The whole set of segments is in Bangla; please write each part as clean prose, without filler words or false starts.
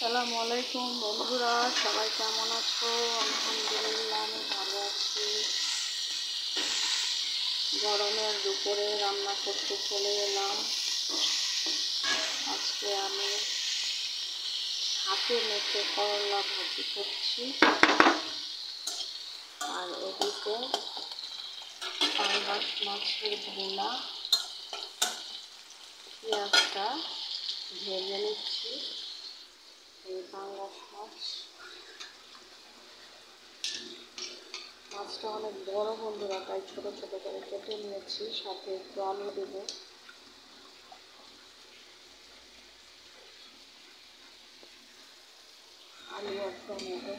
আসসালামু আলাইকুম বন্ধুরা, সবাই কেমন আছো? আলহামদুলিল্লাহ আমি ভালো আছি। গরমের দুপুরে রান্না করতে চলে এলাম। আজকে আমি হাতে মেখে করলা ভাজি করছি, আর এদিকে পাঙ্গাস মাছের ভুনা, পেঁয়াজটা ভেজে নিচ্ছি। এই পাঙ্গাস মাছটা অনেক বড় বন্ধুরা, তাই ছোট ছোট করে কেটে নিয়েছি। সাথে একটু আলু দেবো, আলু আর টমেটো।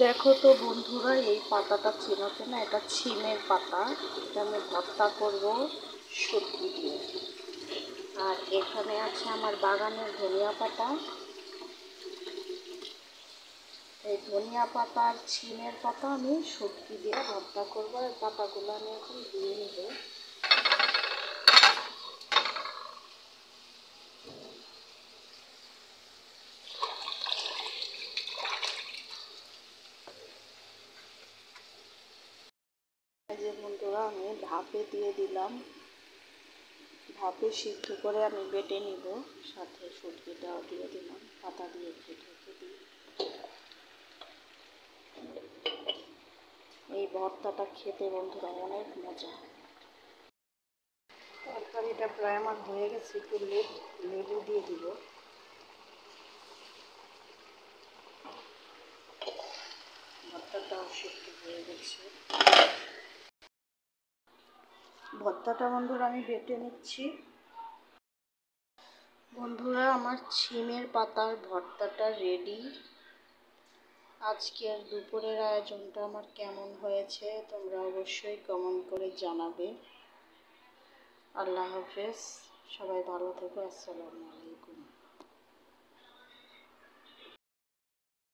দেখো তো বন্ধুরা, এই পাতাটা চিনোতে না? এটা ছিমের পাতা। এটা আমি ভর্তা করব শুটকি দিয়ে। আর এখানে আছে আমার বাগানের ধনিয়া পাতা। এই ধনিয়া পাতা আর ছিমের পাতা আমি শুটকি দিয়ে ভর্তা করব। আর পাতাগুলো আমি এখন দিয়ে নেব। এই যে বন্ধুরা, আমি ভাপে দিয়ে দিলাম। ভাপে সিদ্ধ করে আমি বেটে নিব। সাথে শুটকিটাও দিয়ে দিলাম, পাতা দিয়ে ঢেকে দিই। এই ভর্তাটা খেতে বন্ধুরা অনেক মজা। তরকারিটা প্রায় আমার হয়ে গেছে, একটু লেবু দিয়ে দিব। ভর্তাটাও সিদ্ধ হয়ে গেছে। ভর্তাটা বন্ধুরা আমি বেটে নিচ্ছি। বন্ধুরা, আমার ছিমের পাতার ভর্তাটা রেডি। আজকের দুপুরের আয়োজনটা আমার কেমন হয়েছে তোমরা অবশ্যই কমেন্ট করে জানাবে। আল্লাহ হাফেজ, সবাই ভালো থেকো। আসসালামু আলাইকুম।